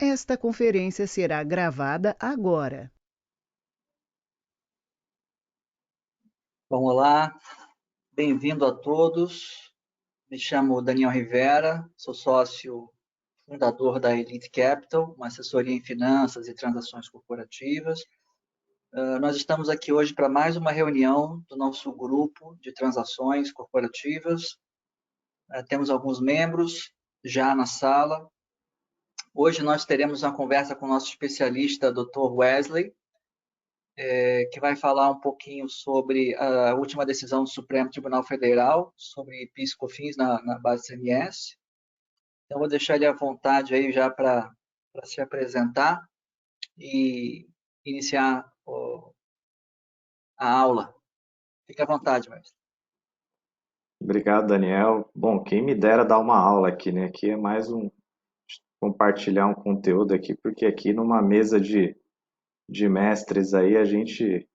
Esta conferência será gravada agora. Bom, olá, bem-vindo a todos. Me chamo Daniel Rivera, sou sócio fundador da Elite Capital, uma assessoria em finanças e transações corporativas. Nós estamos aqui hoje para mais uma reunião do nosso grupo de transações corporativas. Temos alguns membros já na sala. Hoje nós teremos uma conversa com o nosso especialista, Dr. Wesley, que vai falar um pouquinho sobre a última decisão do Supremo Tribunal Federal sobre PIS e COFINS na base CMS. Então, vou deixar ele à vontade aí já para se apresentar e iniciar a aula. Fique à vontade, mestre. Obrigado, Daniel. Bom, quem me dera dar uma aula aqui, né? Aqui é mais compartilhar um conteúdo aqui, porque aqui numa mesa de mestres aí a gente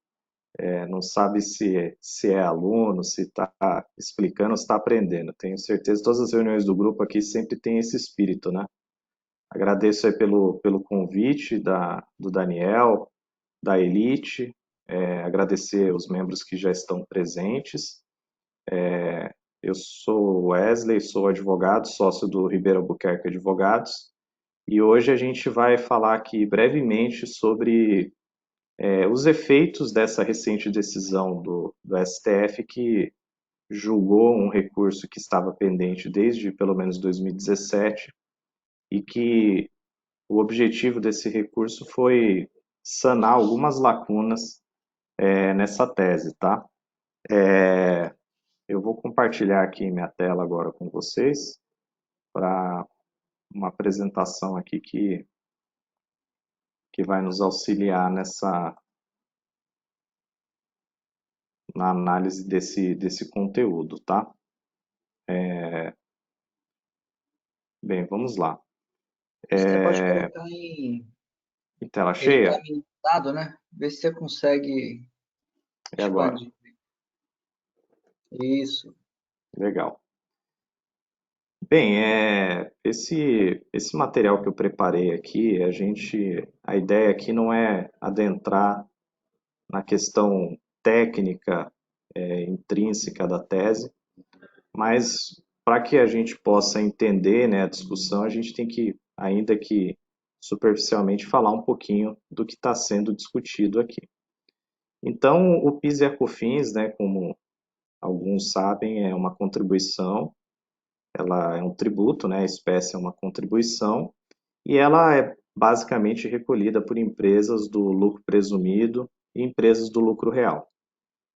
não sabe se é aluno, se está explicando, se está aprendendo. Tenho certeza que todas as reuniões do grupo aqui sempre tem esse espírito, né? Agradeço aí pelo convite do Daniel, da Elite, agradecer os membros que já estão presentes. Eu sou Wesley, sou advogado, sócio do Ribeiro Albuquerque Advogados, e hoje a gente vai falar aqui brevemente sobre os efeitos dessa recente decisão do STF que julgou um recurso que estava pendente desde pelo menos 2017 e que o objetivo desse recurso foi sanar algumas lacunas nessa tese, tá? Eu vou compartilhar aqui minha tela agora com vocês para uma apresentação aqui que vai nos auxiliar na análise desse conteúdo, tá? Bem, vamos lá. Você pode colocar em tela cheia? limitado, né? Vê se você consegue E agora? expandir. Isso. Legal. Bem, esse material que eu preparei aqui, a ideia aqui não é adentrar na questão técnica, intrínseca da tese, mas para que a gente possa entender, né, a discussão, a gente tem que, ainda que superficialmente, falar um pouquinho do que está sendo discutido aqui. Então, o PIS e a COFINS, né, como alguns sabem, é uma contribuição, ela é um tributo, né, a espécie é uma contribuição, e ela é basicamente recolhida por empresas do lucro presumido e empresas do lucro real.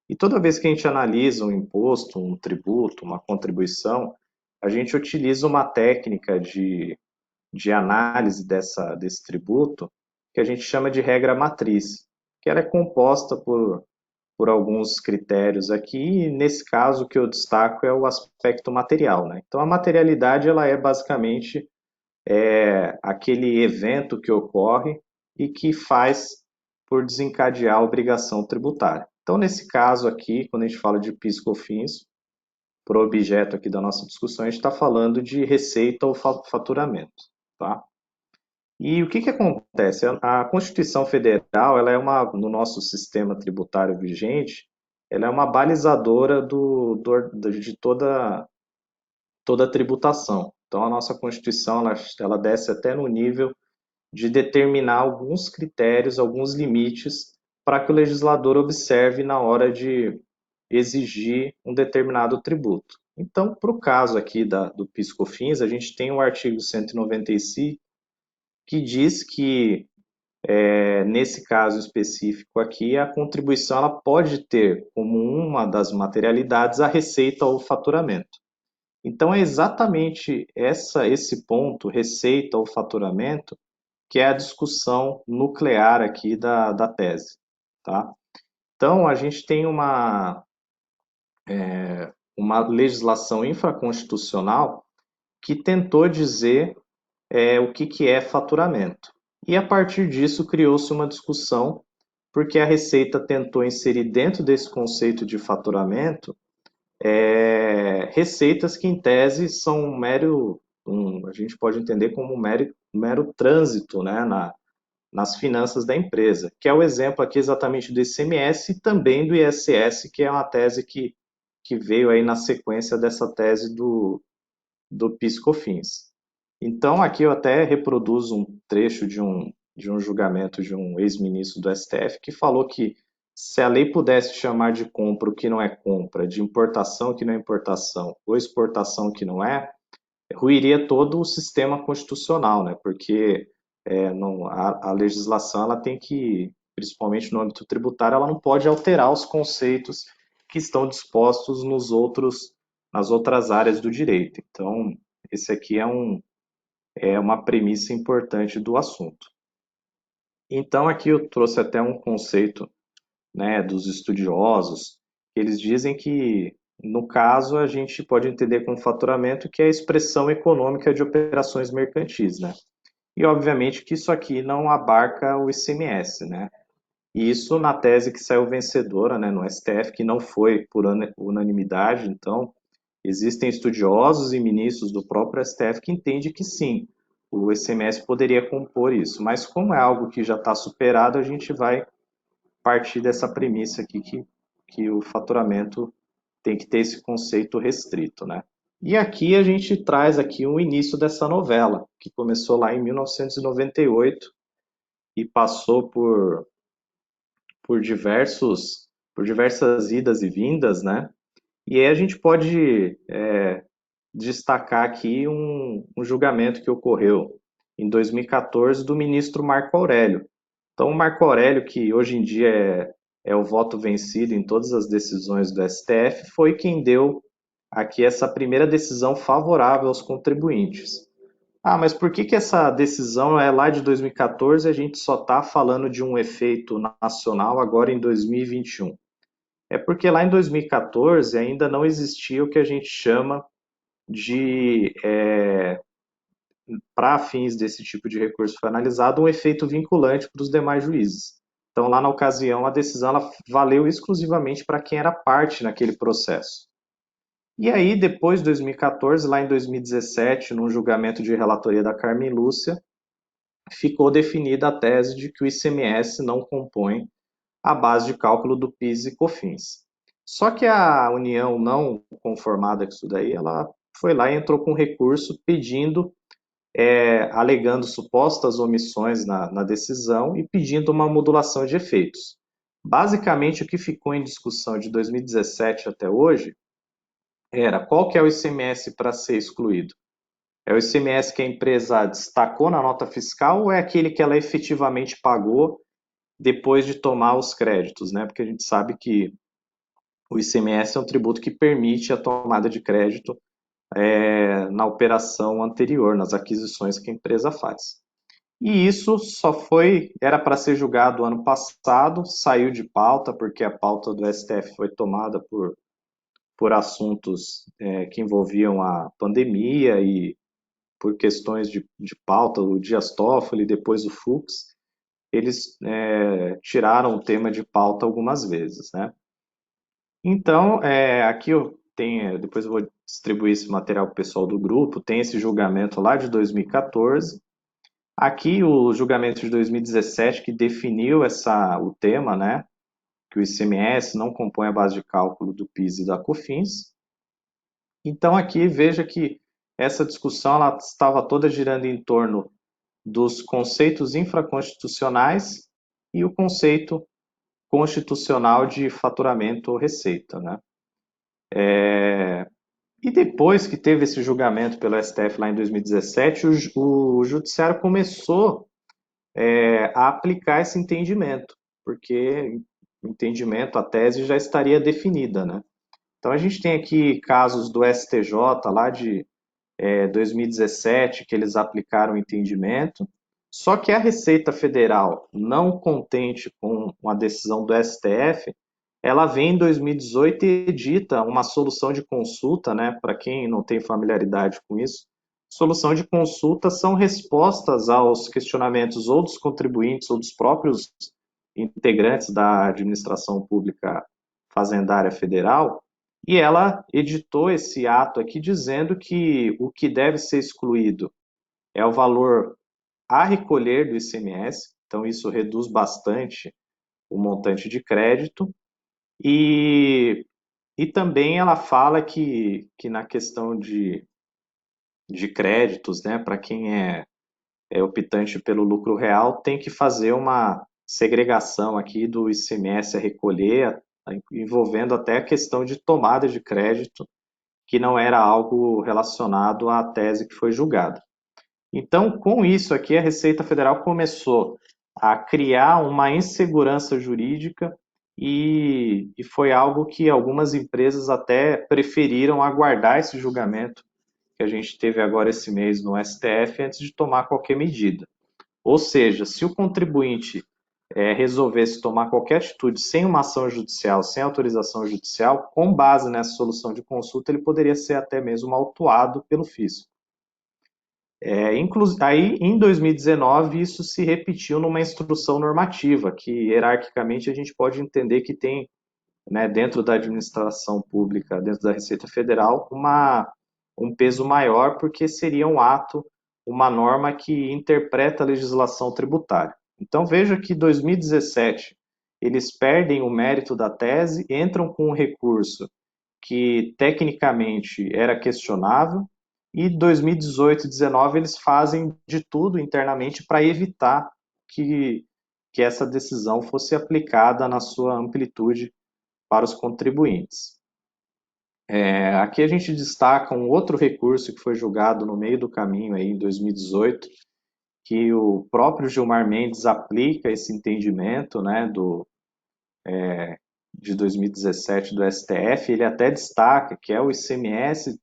E toda vez que a gente analisa um imposto, um tributo, uma contribuição, a gente utiliza uma técnica de análise desse tributo que a gente chama de regra matriz, que ela é composta por alguns critérios aqui, e nesse caso o que eu destaco é o aspecto material, né? Então a materialidade ela é basicamente aquele evento que ocorre e que faz por desencadear a obrigação tributária. Então, nesse caso aqui, quando a gente fala de PIS e COFINS, para o objeto aqui da nossa discussão, a gente está falando de receita ou faturamento, tá? E o que acontece? A Constituição Federal, ela é no nosso sistema tributário vigente, ela é uma balizadora de toda a tributação. Então, a nossa Constituição, ela desce até no nível de determinar alguns critérios, alguns limites para que o legislador observe na hora de exigir um determinado tributo. Então, para o caso aqui do PIS/COFINS, a gente tem o artigo 195 que diz que, nesse caso específico aqui, a contribuição ela pode ter como uma das materialidades a receita ou faturamento. Então, é exatamente esse ponto, receita ou faturamento, que é a discussão nuclear aqui da tese, tá? Então, a gente tem uma legislação infraconstitucional que tentou dizer o que é faturamento. E a partir disso criou-se uma discussão, porque a Receita tentou inserir dentro desse conceito de faturamento receitas que, em tese, são a gente pode entender como um mero trânsito, né, nas finanças da empresa, que é o exemplo aqui exatamente do ICMS e também do ISS, que é uma tese que veio aí na sequência dessa tese do PIS/COFINS. Então, aqui eu até reproduzo um trecho de um julgamento de um ex-ministro do STF que falou que se a lei pudesse chamar de compra o que não é compra, de importação o que não é importação, ou exportação o que não é, ruiria todo o sistema constitucional, né? Porque a legislação ela tem que, principalmente no âmbito tributário, ela não pode alterar os conceitos que estão dispostos nas outras áreas do direito. Então, esse aqui é uma premissa importante do assunto. Então, aqui eu trouxe até um conceito, né, dos estudiosos, que eles dizem que, no caso, a gente pode entender como faturamento que é a expressão econômica de operações mercantis, né? E, obviamente, que isso aqui não abarca o ICMS, né? E isso na tese que saiu vencedora, né, no STF, que não foi por unanimidade. Então, existem estudiosos e ministros do próprio STF que entendem que sim, o ICMS poderia compor isso. Mas como é algo que já está superado, a gente vai partir dessa premissa aqui que o faturamento tem que ter esse conceito restrito, né? E aqui a gente traz aqui o início dessa novela, que começou lá em 1998 e passou por diversas idas e vindas, né? E aí a gente pode destacar aqui um julgamento que ocorreu em 2014 do ministro Marco Aurélio. Então, o Marco Aurélio, que hoje em dia é o voto vencido em todas as decisões do STF, foi quem deu aqui essa primeira decisão favorável aos contribuintes. Ah, mas por que essa decisão é lá de 2014 e a gente só está falando de um efeito nacional agora em 2021? É porque lá em 2014 ainda não existia o que a gente chama de, para fins desse tipo de recurso foi analisado, um efeito vinculante para os demais juízes. Então, lá na ocasião, a decisão ela valeu exclusivamente para quem era parte naquele processo. E aí, depois de 2014, lá em 2017, num julgamento de relatoria da Carmen Lúcia, ficou definida a tese de que o ICMS não compõe a base de cálculo do PIS e COFINS. Só que a União não conformada com isso daí, ela foi lá e entrou com recurso pedindo, alegando supostas omissões na decisão e pedindo uma modulação de efeitos. Basicamente, o que ficou em discussão de 2017 até hoje era qual que é o ICMS para ser excluído. É o ICMS que a empresa destacou na nota fiscal ou é aquele que ela efetivamente pagou depois de tomar os créditos, né? Porque a gente sabe que o ICMS é um tributo que permite a tomada de crédito na operação anterior, nas aquisições que a empresa faz. E isso era para ser julgado ano passado, saiu de pauta, porque a pauta do STF foi tomada por assuntos que envolviam a pandemia e por questões de pauta, o Dias Toffoli, depois o Fux, eles tiraram o tema de pauta algumas vezes, né? Então, aqui eu tenho, depois eu vou distribuir esse material para o pessoal do grupo, tem esse julgamento lá de 2014, aqui o julgamento de 2017 que definiu o tema, né, que o ICMS não compõe a base de cálculo do PIS e da COFINS. Então aqui veja que essa discussão ela estava toda girando em torno dos conceitos infraconstitucionais e o conceito constitucional de faturamento ou receita, né? E depois que teve esse julgamento pelo STF lá em 2017, o judiciário começou a aplicar esse entendimento, porque o entendimento, a tese já estaria definida, né? Então a gente tem aqui casos do STJ lá de 2017 que eles aplicaram o entendimento, só que a Receita Federal, não contente com a decisão do STF, ela vem em 2018 e edita uma solução de consulta, né? Para quem não tem familiaridade com isso, solução de consulta são respostas aos questionamentos ou dos contribuintes ou dos próprios integrantes da administração pública fazendária federal, e ela editou esse ato aqui dizendo que o que deve ser excluído é o valor a recolher do ICMS, então isso reduz bastante o montante de crédito, e também ela fala que na questão de créditos, né, para quem é optante pelo lucro real, tem que fazer uma segregação aqui do ICMS a recolher, envolvendo até a questão de tomada de crédito, que não era algo relacionado à tese que foi julgada. Então, com isso aqui, a Receita Federal começou a criar uma insegurança jurídica e foi algo que algumas empresas até preferiram aguardar esse julgamento que a gente teve agora esse mês no STF antes de tomar qualquer medida. Ou seja, se o contribuinte resolvesse tomar qualquer atitude sem uma ação judicial, sem autorização judicial, com base nessa solução de consulta, ele poderia ser até mesmo autuado pelo fisco. Aí, em 2019, isso se repetiu numa instrução normativa, que hierarquicamente a gente pode entender que tem, né, dentro da administração pública, dentro da Receita Federal, um peso maior, porque seria um ato, uma norma que interpreta a legislação tributária. Então, veja que em 2017 eles perdem o mérito da tese, entram com um recurso que tecnicamente era questionável, e 2018 e 2019 eles fazem de tudo internamente para evitar que essa decisão fosse aplicada na sua amplitude para os contribuintes. Aqui a gente destaca um outro recurso que foi julgado no meio do caminho aí em 2018, que o próprio Gilmar Mendes aplica esse entendimento, né, de 2017 do STF. Ele até destaca que é o ICMS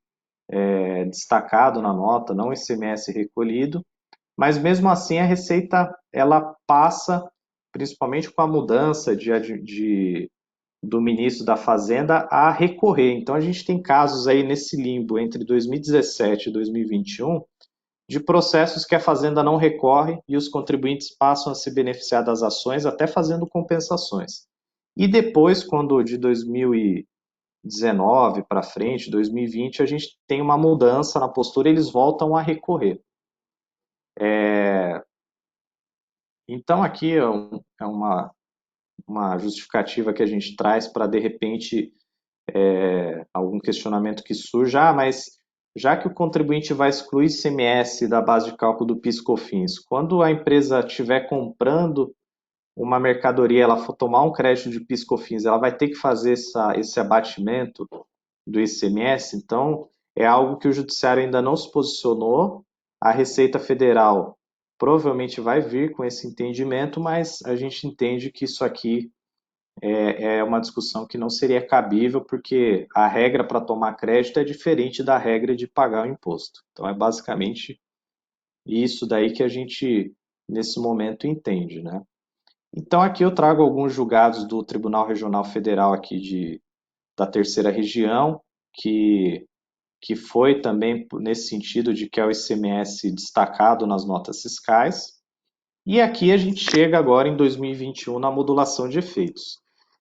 destacado na nota, não o ICMS recolhido, mas mesmo assim a Receita ela passa, principalmente com a mudança do ministro da Fazenda, a recorrer. Então a gente tem casos aí nesse limbo entre 2017 e 2021 de processos que a Fazenda não recorre e os contribuintes passam a se beneficiar das ações, até fazendo compensações. E depois, quando de 2019 para frente, 2020, a gente tem uma mudança na postura, eles voltam a recorrer. Então aqui é uma justificativa que a gente traz para, de repente, algum questionamento que surja, mas já que o contribuinte vai excluir ICMS da base de cálculo do PIS/COFINS, quando a empresa estiver comprando uma mercadoria, ela for tomar um crédito de PIS/COFINS, ela vai ter que fazer esse abatimento do ICMS, então é algo que o Judiciário ainda não se posicionou, a Receita Federal provavelmente vai vir com esse entendimento, mas a gente entende que isso aqui é uma discussão que não seria cabível, porque a regra para tomar crédito é diferente da regra de pagar o imposto. Então é basicamente isso daí que a gente, nesse momento, entende, né? Então aqui eu trago alguns julgados do Tribunal Regional Federal aqui da Terceira Região, que foi também nesse sentido de que é o ICMS destacado nas notas fiscais. E aqui a gente chega agora em 2021 na modulação de efeitos.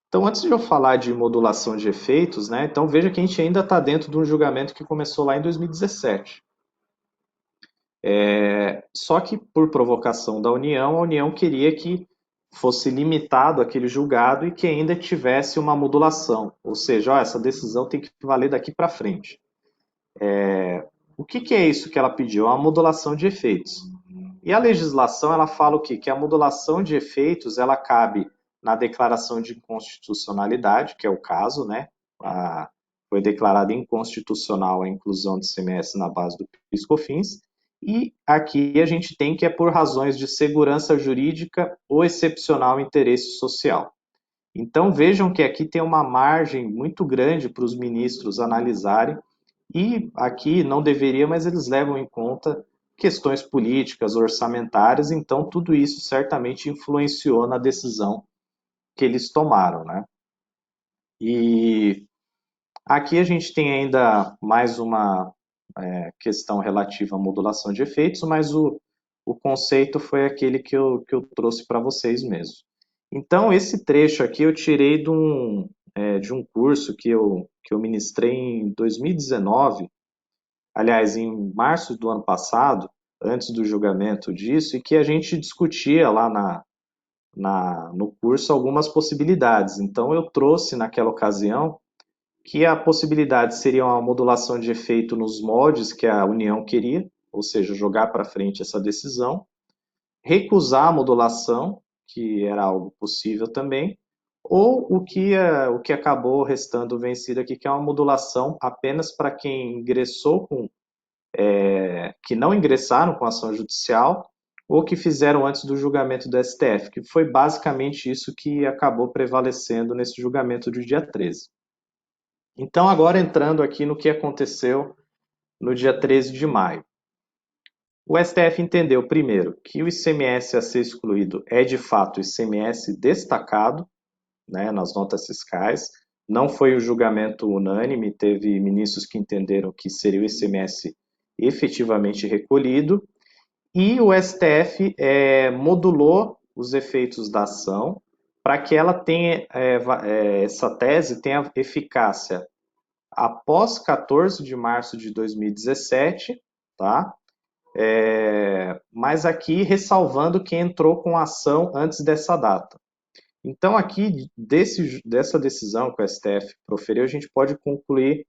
Então, antes de eu falar de modulação de efeitos, né, então veja que a gente ainda está dentro de um julgamento que começou lá em 2017. Só que, por provocação da União, a União queria que fosse limitado aquele julgado e que ainda tivesse uma modulação, ou seja, ó, essa decisão tem que valer daqui para frente. O que é isso que ela pediu? Uma modulação de efeitos. E a legislação ela fala o quê? Que a modulação de efeitos ela cabe na declaração de inconstitucionalidade, que é o caso, né? Foi declarada inconstitucional a inclusão de ICMS na base do PIS/COFINS, e aqui a gente tem que é por razões de segurança jurídica ou excepcional interesse social. Então vejam que aqui tem uma margem muito grande para os ministros analisarem, e aqui não deveria, mas eles levam em conta questões políticas, orçamentárias, então tudo isso certamente influenciou na decisão que eles tomaram, né? E aqui a gente tem ainda mais uma questão relativa à modulação de efeitos, mas o conceito foi aquele que eu trouxe para vocês mesmo. Então, esse trecho aqui eu tirei de um curso que eu ministrei em 2019, aliás, em março do ano passado, antes do julgamento disso, e que a gente discutia lá no curso algumas possibilidades. Então, eu trouxe naquela ocasião que a possibilidade seria uma modulação de efeito nos moldes que a União queria, ou seja, jogar para frente essa decisão, recusar a modulação, que era algo possível também, ou o que acabou restando vencido aqui, que é uma modulação apenas para quem ingressou que não ingressaram com ação judicial ou que fizeram antes do julgamento do STF, que foi basicamente isso que acabou prevalecendo nesse julgamento do dia 13. Então, agora entrando aqui no que aconteceu no dia 13 de maio. O STF entendeu, primeiro, que o ICMS a ser excluído é de fato o ICMS destacado, né, nas notas fiscais. Não foi o julgamento unânime, teve ministros que entenderam que seria o ICMS efetivamente recolhido, e o STF modulou os efeitos da ação para que ela tenha, essa tese tenha eficácia após 14 de março de 2017, tá? Mas aqui ressalvando quem entrou com a ação antes dessa data. Então, aqui, dessa decisão que o STF proferiu, a gente pode concluir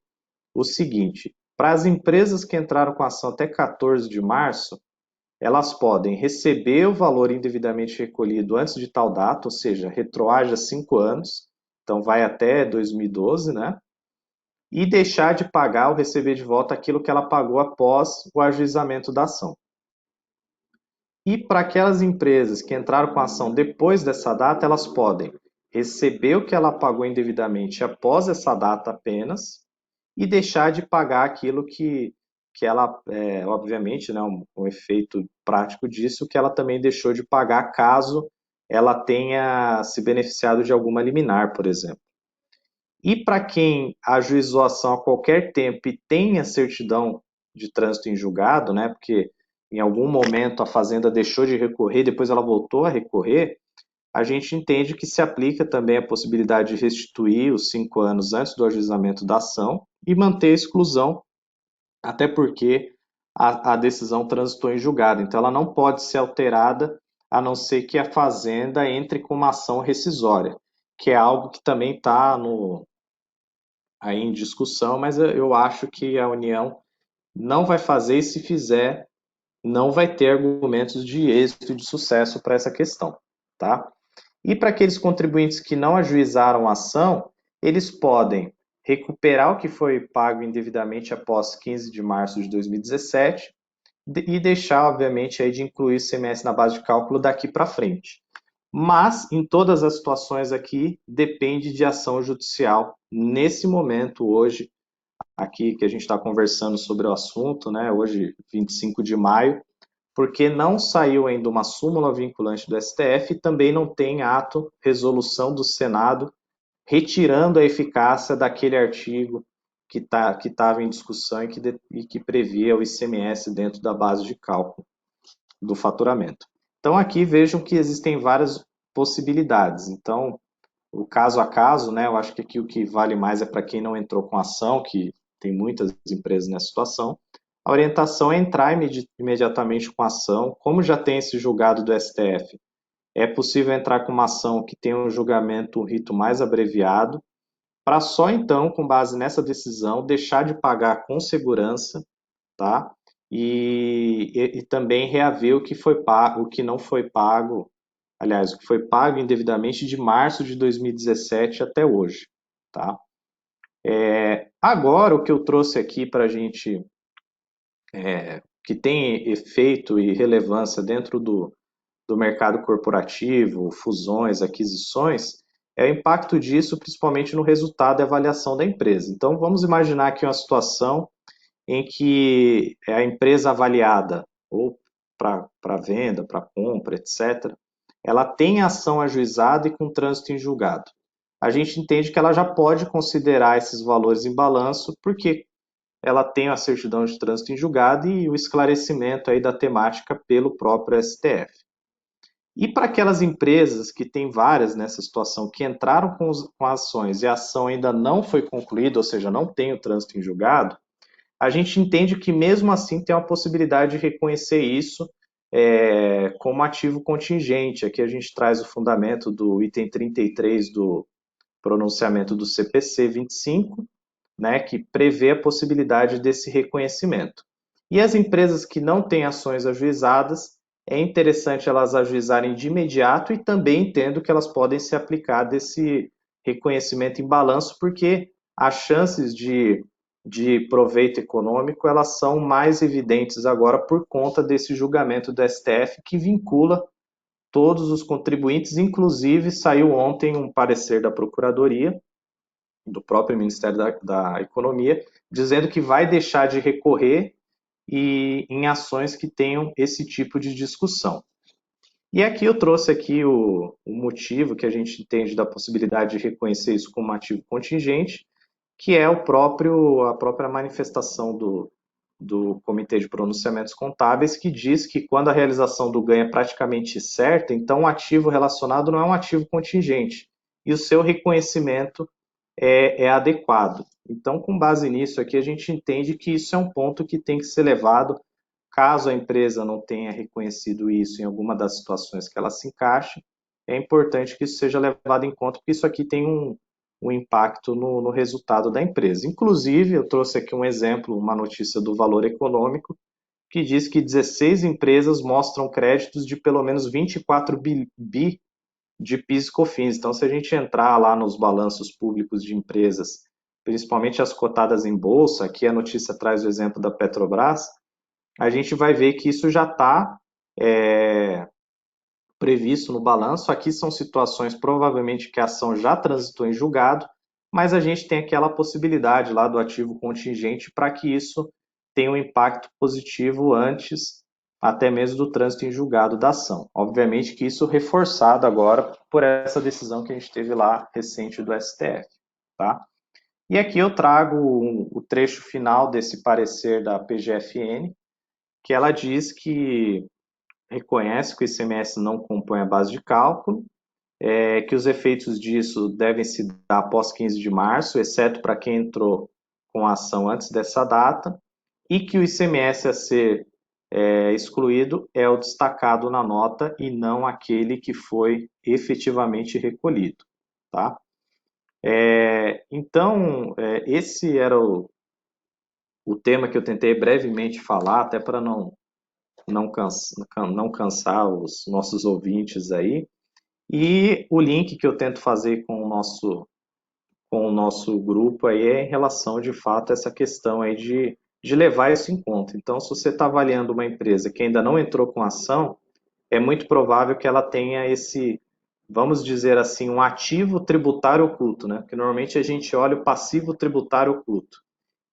o seguinte: para as empresas que entraram com a ação até 14 de março, elas podem receber o valor indevidamente recolhido antes de tal data, ou seja, retroage a 5 anos, então vai até 2012, né? E deixar de pagar ou receber de volta aquilo que ela pagou após o ajuizamento da ação. E para aquelas empresas que entraram com a ação depois dessa data, elas podem receber o que ela pagou indevidamente após essa data apenas e deixar de pagar aquilo que ela, obviamente, né, um efeito prático disso, que ela também deixou de pagar caso ela tenha se beneficiado de alguma liminar, por exemplo. E para quem ajuizou a ação a qualquer tempo e tenha certidão de trânsito em julgado, né, porque em algum momento a Fazenda deixou de recorrer, depois ela voltou a recorrer, a gente entende que se aplica também a possibilidade de restituir os 5 anos antes do ajuizamento da ação e manter a exclusão, até porque a decisão transitou em julgado. Então, ela não pode ser alterada a não ser que a Fazenda entre com uma ação rescisória, que é algo que também está aí em discussão, mas eu acho que a União não vai fazer e se fizer, não vai ter argumentos de êxito e de sucesso para essa questão, tá? E para aqueles contribuintes que não ajuizaram a ação, eles podem recuperar o que foi pago indevidamente após 15 de março de 2017 e deixar, obviamente, aí de incluir o ICMS na base de cálculo daqui para frente. Mas, em todas as situações aqui, depende de ação judicial. Nesse momento, hoje, aqui que a gente está conversando sobre o assunto, né, hoje, 25 de maio, porque não saiu ainda uma súmula vinculante do STF e também não tem ato, resolução do Senado, retirando a eficácia daquele artigo que estava em discussão e que previa o ICMS dentro da base de cálculo do faturamento. Então, aqui vejam que existem várias possibilidades. Então, o caso a caso, né, eu acho que aqui o que vale mais é para quem não entrou com ação, que tem muitas empresas nessa situação. A orientação é entrar imediatamente com a ação. Como já tem esse julgado do STF, é possível entrar com uma ação que tem um julgamento, um rito mais abreviado, para só então, com base nessa decisão, deixar de pagar com segurança, tá? E também reaver o que foi pago, o que não foi pago, aliás, o que foi pago indevidamente de março de 2017 até hoje, tá? Agora, o que eu trouxe aqui para a gente, que tem efeito e relevância dentro do mercado corporativo, fusões, aquisições, é o impacto disso principalmente no resultado e avaliação da empresa. Então, vamos imaginar aqui uma situação em que a empresa avaliada, ou para venda, para compra, etc., ela tem ação ajuizada e com trânsito em julgado. A gente entende que ela já pode considerar esses valores em balanço, porque ela tem a certidão de trânsito em julgado e o esclarecimento aí da temática pelo próprio STF. E para aquelas empresas que tem várias nessa situação, que entraram com ações e a ação ainda não foi concluída, ou seja, não tem o trânsito em julgado, a gente entende que mesmo assim tem uma possibilidade de reconhecer isso como ativo contingente. Aqui a gente traz o fundamento do item 33 do pronunciamento do CPC 25, né, que prevê a possibilidade desse reconhecimento. E as empresas que não têm ações ajuizadas, é interessante elas ajuizarem de imediato e também entendo que elas podem se aplicar desse reconhecimento em balanço, porque as chances de proveito econômico elas são mais evidentes agora por conta desse julgamento do STF que vincula todos os contribuintes, inclusive saiu ontem um parecer da Procuradoria, do próprio Ministério da Economia, dizendo que vai deixar de recorrer em ações que tenham esse tipo de discussão. E aqui eu trouxe aqui o motivo que a gente entende da possibilidade de reconhecer isso como ativo contingente, que é a própria manifestação do Comitê de Pronunciamentos Contábeis, que diz que quando a realização do ganho é praticamente certa, então o ativo relacionado não é um ativo contingente, e o seu reconhecimento é adequado. Então, com base nisso aqui, a gente entende que isso é um ponto que tem que ser levado, caso a empresa não tenha reconhecido isso em alguma das situações que ela se encaixe, é importante que isso seja levado em conta, porque isso aqui tem um impacto no resultado da empresa. Inclusive, eu trouxe aqui um exemplo, uma notícia do Valor Econômico, que diz que 16 empresas mostram créditos de pelo menos 24 bi de PIS e COFINS. Então, se a gente entrar lá nos balanços públicos de empresas, principalmente as cotadas em bolsa, aqui a notícia traz o exemplo da Petrobras, a gente vai ver que isso já está previsto no balanço. Aqui são situações provavelmente que a ação já transitou em julgado, mas a gente tem aquela possibilidade lá do ativo contingente para que isso tenha um impacto positivo antes até mesmo do trânsito em julgado da ação. Obviamente que isso reforçado agora por essa decisão que a gente teve lá recente do STF, tá? E aqui eu trago o trecho final desse parecer da PGFN, que ela diz que reconhece que o ICMS não compõe a base de cálculo, que os efeitos disso devem se dar após 15 de março, exceto para quem entrou com a ação antes dessa data, e que o ICMS a ser excluído é o destacado na nota e não aquele que foi efetivamente recolhido. Tá? Então, esse era o tema que eu tentei brevemente falar, até para não cansar os nossos ouvintes aí. E o link que eu tento fazer com o nosso grupo aí é em relação, de fato, a essa questão aí de levar isso em conta. Então, se você está avaliando uma empresa que ainda não entrou com ação, é muito provável que ela tenha esse, vamos dizer assim, um ativo tributário oculto, né? Porque normalmente a gente olha o passivo tributário oculto.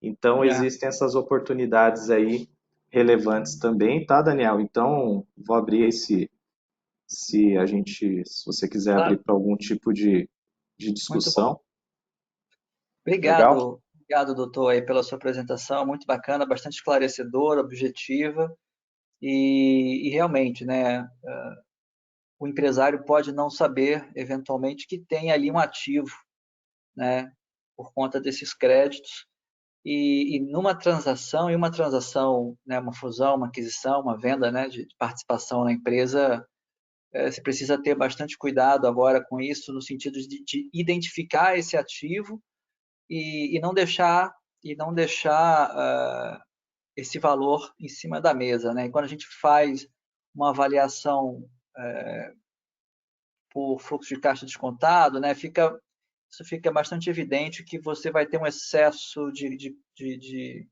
Então, existem essas oportunidades aí relevantes também, tá, Daniel? Então, vou abrir se você quiser abrir Claro, para algum tipo de muito bom. discussão. Legal? Obrigado, doutor, aí pela sua apresentação, muito bacana, bastante esclarecedora, objetiva e realmente, né, o empresário pode não saber, eventualmente, que tem ali um ativo, né, por conta desses créditos e em uma transação, né, uma fusão, uma aquisição, uma venda, né, de participação na empresa, você precisa ter bastante cuidado agora com isso, no sentido de identificar esse ativo e não deixar esse valor em cima da mesa, né? E quando a gente faz uma avaliação por fluxo de caixa descontado, né? Isso fica bastante evidente que você vai ter um excesso de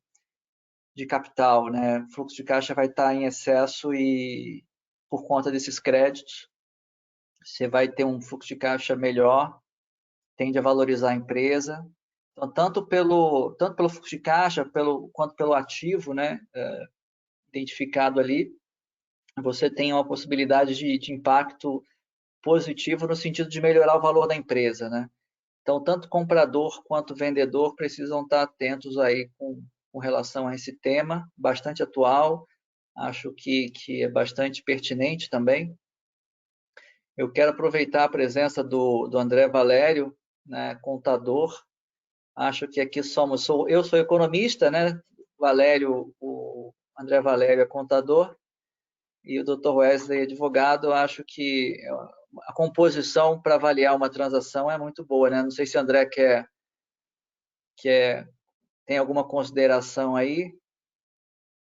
capital, né? O fluxo de caixa vai estar em excesso e por conta desses créditos, você vai ter um fluxo de caixa melhor, tende a valorizar a empresa. Então, tanto pelo fluxo de caixa quanto pelo ativo, né, identificado ali, você tem uma possibilidade de impacto positivo no sentido de melhorar o valor da empresa, né? Então, tanto comprador quanto vendedor precisam estar atentos aí com relação a esse tema, bastante atual, acho que é bastante pertinente também, Eu quero aproveitar a presença do André Valério, né, contador. Acho que aqui eu sou economista, né? O André Valério é contador e o Dr. Wesley é advogado. Acho que a composição para avaliar uma transação é muito boa, né? Não sei se o André tem alguma consideração aí,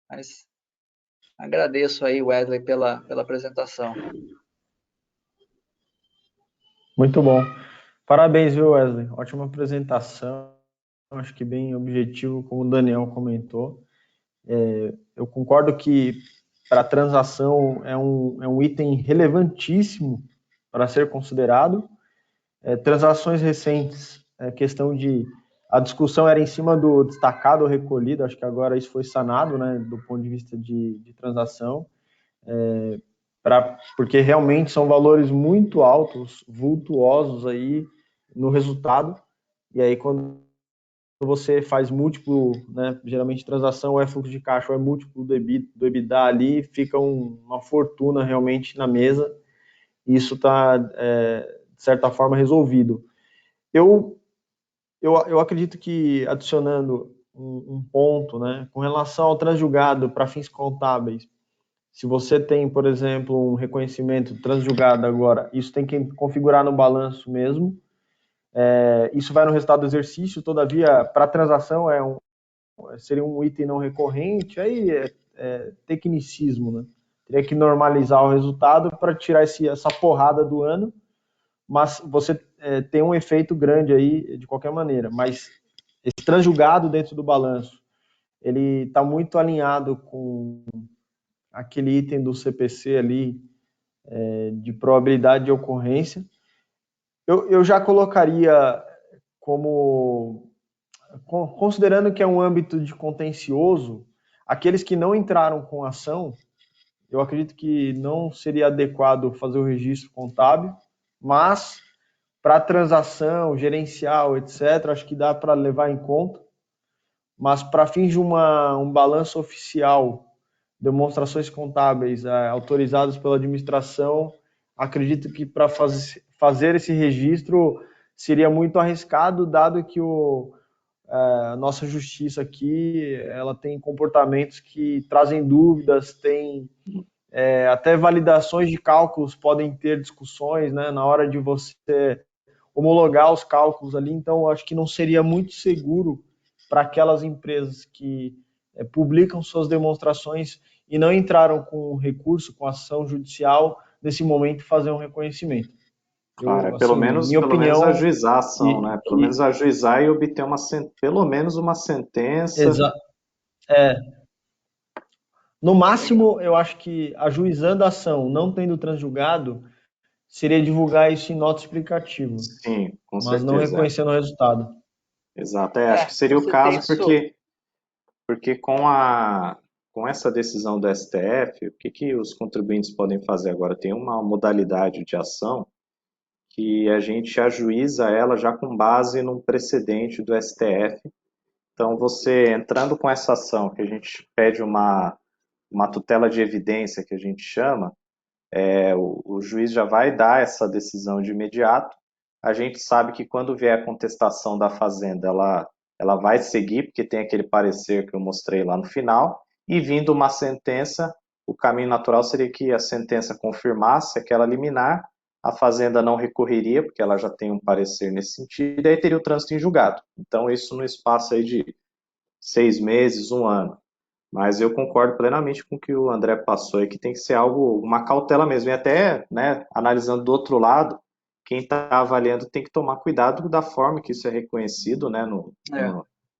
mas agradeço aí, Wesley, pela apresentação. Muito bom. Parabéns, viu, Wesley? Ótima apresentação. Acho que bem objetivo, como o Daniel comentou. Eu concordo que para a transação é um item relevantíssimo para ser considerado. Transações recentes, questão de... A discussão era em cima do destacado ou recolhido, acho que agora isso foi sanado, né, do ponto de vista de transação, porque realmente são valores muito altos, vultuosos aí no resultado, e aí quando você faz múltiplo, né, geralmente transação ou é fluxo de caixa ou é múltiplo do EBITDA ali, fica uma fortuna realmente na mesa, e isso está, de certa forma, resolvido. Eu acredito que, adicionando um ponto, né, com relação ao transjugado para fins contábeis, se você tem, por exemplo, um reconhecimento transjugado agora, isso tem que configurar no balanço mesmo. Isso vai no resultado do exercício, todavia, para a transação seria um item não recorrente, aí é tecnicismo, né? Teria que normalizar o resultado para tirar essa porrada do ano, mas você tem um efeito grande aí de qualquer maneira. Mas esse transjugado dentro do balanço, ele está muito alinhado com aquele item do CPC ali, de probabilidade de ocorrência. Eu já colocaria como, considerando que é um âmbito de contencioso, aqueles que não entraram com ação, eu acredito que não seria adequado fazer o registro contábil, mas para transação, gerencial, etc., acho que dá para levar em conta, mas para fins de um balanço oficial, demonstrações contábeis autorizadas pela administração, acredito que para fazer esse registro seria muito arriscado, dado que a nossa justiça aqui ela tem comportamentos que trazem dúvidas, tem até validações de cálculos podem ter discussões, né, na hora de você homologar os cálculos ali, então acho que não seria muito seguro para aquelas empresas que publicam suas demonstrações e não entraram com recurso, com ação judicial, nesse momento fazer um reconhecimento. Claro, Assim, minha pelo menos opinião... ajuizar a ação, né? Pelo menos ajuizar e obter pelo menos uma sentença. No máximo, eu acho que ajuizando a ação, não tendo transjugado, seria divulgar isso em nota explicativa, Sim, com mas não certeza. reconhecendo o resultado. Exato, acho que seria o você tem caso isso. porque com essa decisão do STF, o que os contribuintes podem fazer agora? Tem uma modalidade de ação que a gente ajuiza ela já com base num precedente do STF. Então, você entrando com essa ação, que a gente pede uma tutela de evidência, que a gente chama, o juiz já vai dar essa decisão de imediato. A gente sabe que quando vier a contestação da Fazenda, ela vai seguir, porque tem aquele parecer que eu mostrei lá no final, e vindo uma sentença, o caminho natural seria que a sentença confirmasse aquela liminar, a Fazenda não recorreria, porque ela já tem um parecer nesse sentido, e aí teria o trânsito em julgado. Então, isso no espaço aí de 6 meses, um ano. Mas eu concordo plenamente com o que o André passou aí, que tem que ser algo, uma cautela mesmo. E até, né, analisando do outro lado, quem está avaliando tem que tomar cuidado da forma que isso é reconhecido, né,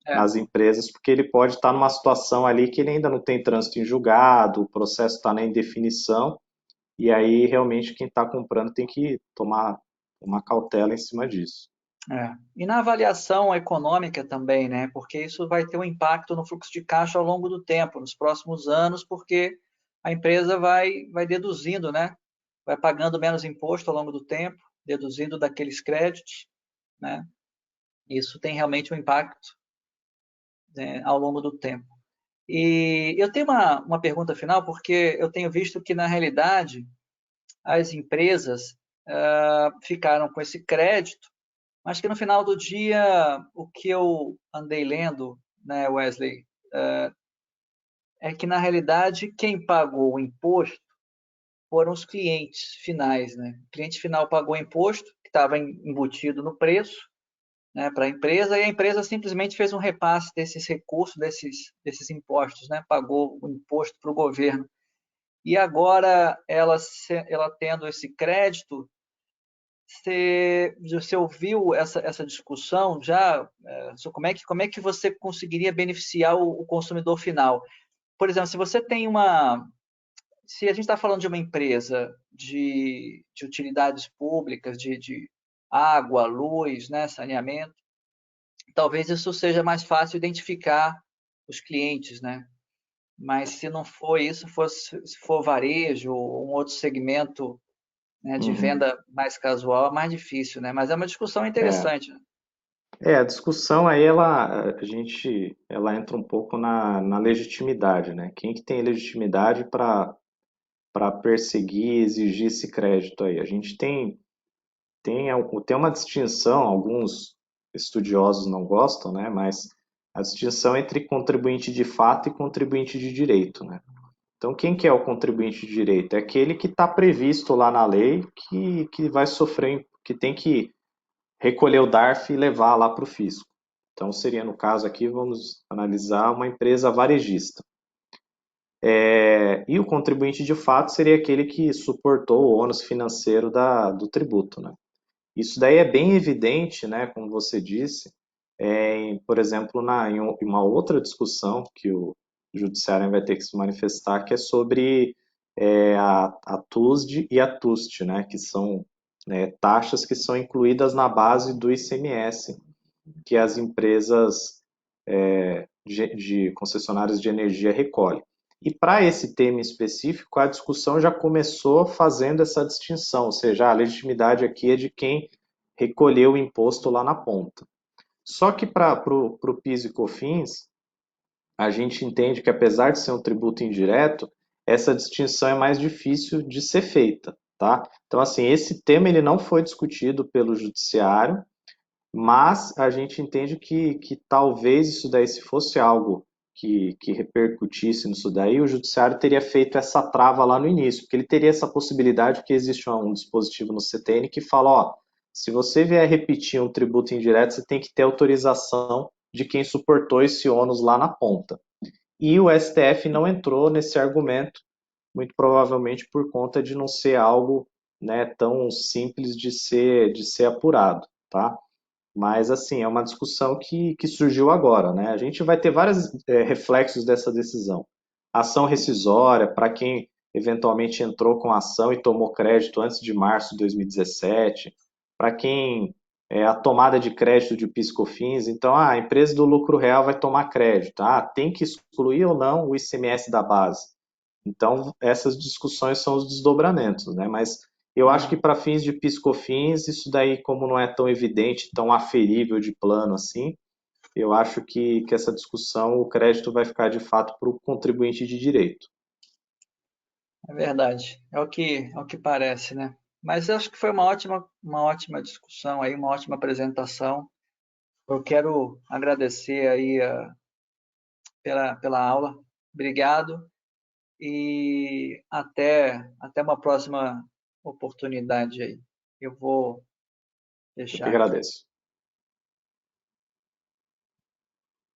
nas empresas, porque ele pode estar numa situação ali que ele ainda não tem trânsito em julgado, o processo está na indefinição, e aí realmente quem está comprando tem que tomar uma cautela em cima disso. E na avaliação econômica também, né? Porque isso vai ter um impacto no fluxo de caixa ao longo do tempo, nos próximos anos, porque a empresa vai deduzindo, né? Vai pagando menos imposto ao longo do tempo, deduzindo daqueles créditos, né? Isso tem realmente um impacto, né, ao longo do tempo. E eu tenho uma pergunta final, porque eu tenho visto que, na realidade, as empresas ficaram com esse crédito, mas que no final do dia, o que eu andei lendo, né, Wesley, é que na realidade quem pagou o imposto foram os clientes finais, né? O cliente final pagou o imposto, que estava embutido no preço, né, para a empresa, e a empresa simplesmente fez um repasse desses recursos, desses impostos, né? Pagou o imposto para o governo. E agora, ela tendo esse crédito, você ouviu essa discussão já? Como é que você conseguiria beneficiar o consumidor final? Por exemplo, se você tem se a gente está falando de uma empresa de utilidades públicas, de água, luz, né, saneamento, talvez isso seja mais fácil identificar os clientes, né? Mas se não for isso, se for varejo ou um outro segmento, né, de venda mais casual, é mais difícil, né? Mas é uma discussão É, interessante, né? a discussão aí, ela entra um pouco na legitimidade, né? Quem que tem legitimidade para perseguir e exigir esse crédito aí? A gente tem uma distinção, alguns estudiosos não gostam, né? Mas a distinção entre contribuinte de fato e contribuinte de direito, né? Então, quem que é o contribuinte de direito? É aquele que está previsto lá na lei que vai sofrer, que tem que recolher o DARF e levar lá para o fisco. Então, seria, no caso aqui, vamos analisar uma empresa varejista. E o contribuinte de fato seria aquele que suportou o ônus financeiro do tributo, né? Isso daí é bem evidente, né, como você disse, por exemplo, em uma outra discussão que o judiciário vai ter que se manifestar, que é sobre a TUSD e a TUST, né, que são taxas que são incluídas na base do ICMS, que as empresas de concessionárias de energia recolhem. E para esse tema específico, a discussão já começou fazendo essa distinção, ou seja, a legitimidade aqui é de quem recolheu o imposto lá na ponta. Só que para o PIS e COFINS, a gente entende que apesar de ser um tributo indireto, essa distinção é mais difícil de ser feita, tá? Então, assim, esse tema ele não foi discutido pelo judiciário, mas a gente entende que talvez isso daí, se fosse algo que repercutisse nisso daí, o judiciário teria feito essa trava lá no início, porque ele teria essa possibilidade que existe um dispositivo no CTN que fala, ó, se você vier repetir um tributo indireto, você tem que ter autorização de quem suportou esse ônus lá na ponta. E o STF não entrou nesse argumento, muito provavelmente por conta de não ser algo, né, tão simples de ser apurado, tá? Mas, assim, é uma discussão que surgiu agora, né? A gente vai ter vários reflexos dessa decisão. Ação rescisória, para quem eventualmente entrou com a ação e tomou crédito antes de março de 2017, para quem a tomada de crédito de PIS/COFINS, então a empresa do lucro real vai tomar crédito, tem que excluir ou não o ICMS da base. Então, essas discussões são os desdobramentos, né? Mas eu acho que para fins de PIS/COFINS, isso daí, como não é tão evidente, tão aferível de plano assim, eu acho que essa discussão, o crédito vai ficar de fato para o contribuinte de direito. É verdade. É o que parece, né? Mas eu acho que foi uma ótima discussão aí, uma ótima apresentação. Eu quero agradecer aí pela aula. Obrigado e até uma próxima oportunidade aí. Eu vou Eu que deixar aqui. agradeço.